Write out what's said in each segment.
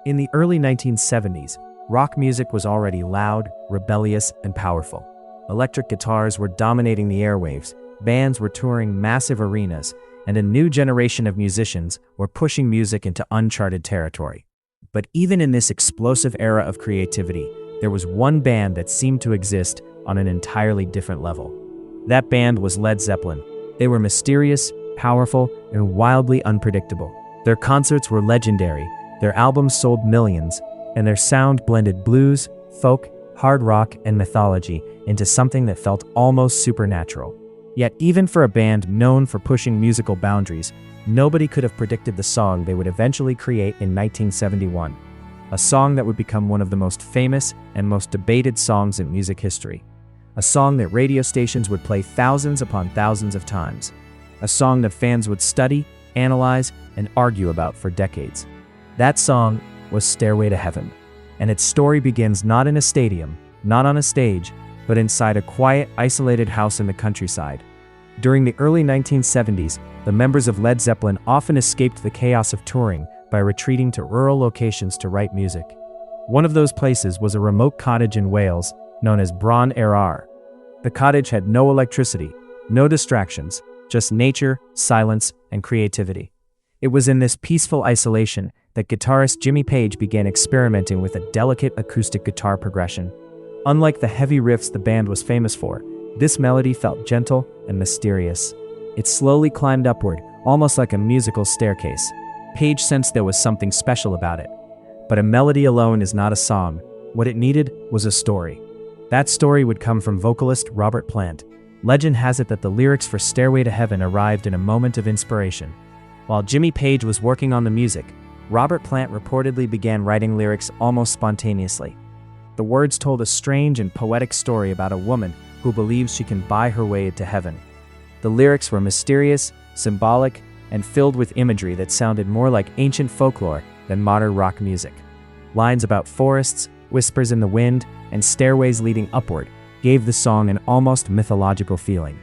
In the early 1970s, rock music was already loud, rebellious, and powerful. Electric guitars were dominating the airwaves, bands were touring massive arenas, and a new generation of musicians were pushing music into uncharted territory. But even in this explosive era of creativity, there was one band that seemed to exist on an entirely different level. That band was Led Zeppelin. They were mysterious, powerful, and wildly unpredictable. Their concerts were legendary, their albums sold millions, and their sound blended blues, folk, hard rock, and mythology into something that felt almost supernatural. Yet even for a band known for pushing musical boundaries, nobody could have predicted the song they would eventually create in 1971. A song that would become one of the most famous and most debated songs in music history. A song that radio stations would play thousands upon thousands of times. A song that fans would study, analyze, and argue about for decades. That song was Stairway to Heaven. And its story begins not in a stadium, not on a stage, but inside a quiet, isolated house in the countryside. During the early 1970s, the members of Led Zeppelin often escaped the chaos of touring by retreating to rural locations to write music. One of those places was a remote cottage in Wales known as Bron Erar. The cottage had no electricity, no distractions, just nature, silence, and creativity. It was in this peaceful isolation that guitarist Jimmy Page began experimenting with a delicate acoustic guitar progression. Unlike the heavy riffs the band was famous for, this melody felt gentle and mysterious. It slowly climbed upward, almost like a musical staircase. Page sensed there was something special about it. But a melody alone is not a song. What it needed was a story. That story would come from vocalist Robert Plant. Legend has it that the lyrics for Stairway to Heaven arrived in a moment of inspiration. While Jimmy Page was working on the music, Robert Plant reportedly began writing lyrics almost spontaneously. The words told a strange and poetic story about a woman who believes she can buy her way to heaven. The lyrics were mysterious, symbolic, and filled with imagery that sounded more like ancient folklore than modern rock music. Lines about forests, whispers in the wind, and stairways leading upward gave the song an almost mythological feeling.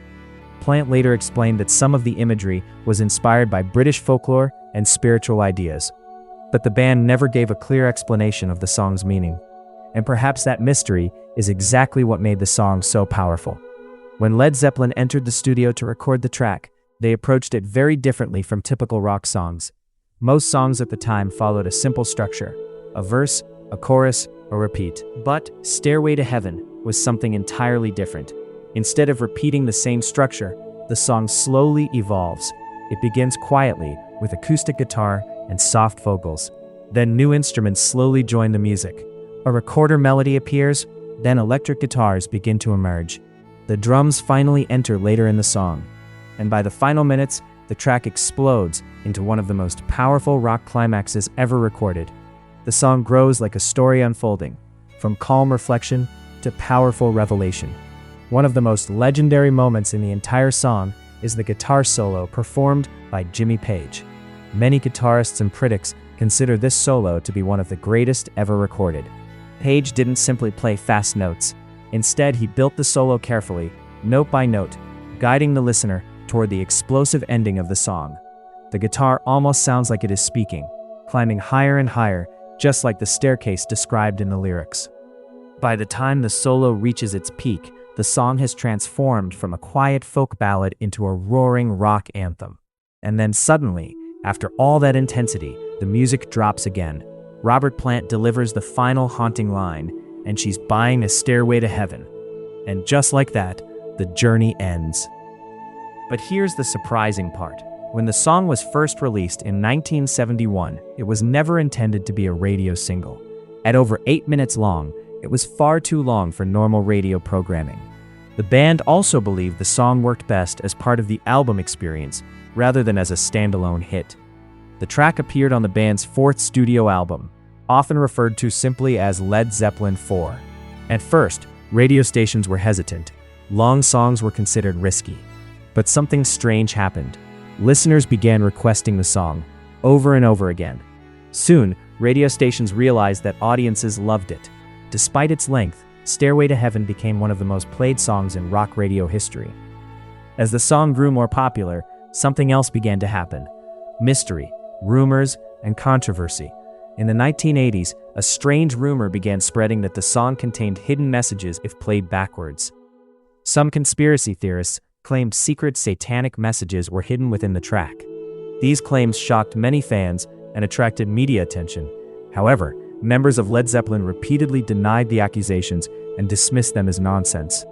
Plant later explained that some of the imagery was inspired by British folklore and spiritual ideas. But the band never gave a clear explanation of the song's meaning. And perhaps that mystery is exactly what made the song so powerful. When Led Zeppelin entered the studio to record the track, they approached it very differently from typical rock songs. Most songs at the time followed a simple structure: a verse, a chorus, a repeat. But Stairway to Heaven was something entirely different. Instead of repeating the same structure, the song slowly evolves. It begins quietly with acoustic guitar and soft vocals. Then new instruments slowly join the music. A recorder melody appears, then electric guitars begin to emerge. The drums finally enter later in the song. And by the final minutes, the track explodes into one of the most powerful rock climaxes ever recorded. The song grows like a story unfolding, from calm reflection to powerful revelation. One of the most legendary moments in the entire song is the guitar solo performed by Jimmy Page. Many guitarists and critics consider this solo to be one of the greatest ever recorded. Page didn't simply play fast notes. Instead, he built the solo carefully, note by note, guiding the listener toward the explosive ending of the song. The guitar almost sounds like it is speaking, climbing higher and higher, just like the staircase described in the lyrics. By the time the solo reaches its peak, the song has transformed from a quiet folk ballad into a roaring rock anthem. And then suddenly, after all that intensity, the music drops again. Robert Plant delivers the final haunting line, and she's buying a stairway to heaven. And just like that, the journey ends. But here's the surprising part. When the song was first released in 1971, it was never intended to be a radio single. At over 8 minutes long, it was far too long for normal radio programming. The band also believed the song worked best as part of the album experience, rather than as a standalone hit. The track appeared on the band's fourth studio album, often referred to simply as Led Zeppelin IV. At first, radio stations were hesitant. Long songs were considered risky. But something strange happened. Listeners began requesting the song, over and over again. Soon, radio stations realized that audiences loved it. Despite its length, Stairway to Heaven became one of the most played songs in rock radio history. As the song grew more popular, something else began to happen. Mystery, rumors, and controversy. In the 1980s, a strange rumor began spreading that the song contained hidden messages if played backwards. Some conspiracy theorists claimed secret satanic messages were hidden within the track. These claims shocked many fans and attracted media attention. However, members of Led Zeppelin repeatedly denied the accusations and dismissed them as nonsense.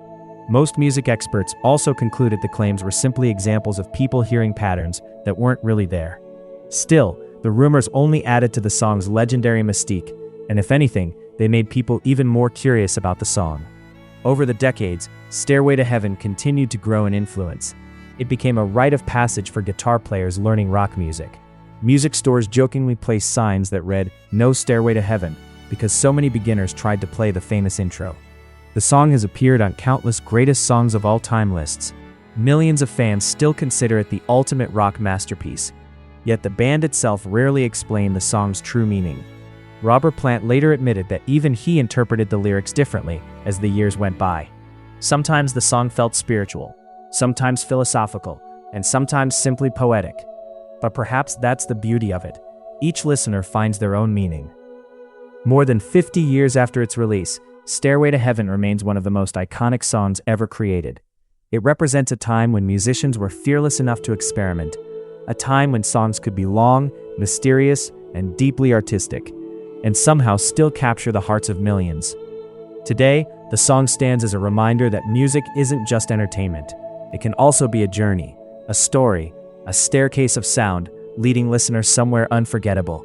Most music experts also concluded the claims were simply examples of people hearing patterns that weren't really there. Still, the rumors only added to the song's legendary mystique, and if anything, they made people even more curious about the song. Over the decades, Stairway to Heaven continued to grow in influence. It became a rite of passage for guitar players learning rock music. Music stores jokingly placed signs that read, "No Stairway to Heaven," because so many beginners tried to play the famous intro. The song has appeared on countless greatest songs of all time lists. Millions of fans still consider it the ultimate rock masterpiece. Yet the band itself rarely explained the song's true meaning. Robert Plant later admitted that even he interpreted the lyrics differently as the years went by. Sometimes the song felt spiritual, sometimes philosophical, and sometimes simply poetic. But perhaps that's the beauty of it. Each listener finds their own meaning. More than 50 years after its release, Stairway to Heaven remains one of the most iconic songs ever created. It represents a time when musicians were fearless enough to experiment, a time when songs could be long, mysterious, and deeply artistic, and somehow still capture the hearts of millions. Today, the song stands as a reminder that music isn't just entertainment. It can also be a journey, a story, a staircase of sound, leading listeners somewhere unforgettable.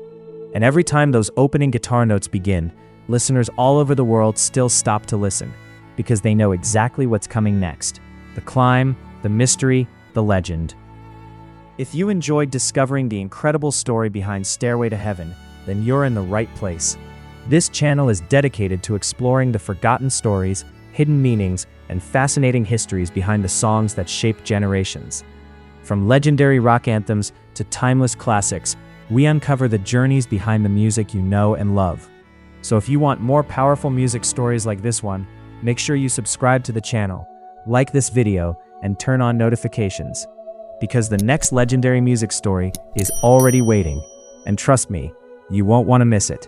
And every time those opening guitar notes begin, listeners all over the world still stop to listen, because they know exactly what's coming next. The climb, the mystery, the legend. If you enjoyed discovering the incredible story behind Stairway to Heaven, then you're in the right place. This channel is dedicated to exploring the forgotten stories, hidden meanings, and fascinating histories behind the songs that shaped generations. From legendary rock anthems to timeless classics, we uncover the journeys behind the music you know and love. So if you want more powerful music stories like this one, make sure you subscribe to the channel, like this video, and turn on notifications. Because the next legendary music story is already waiting, and trust me, you won't want to miss it.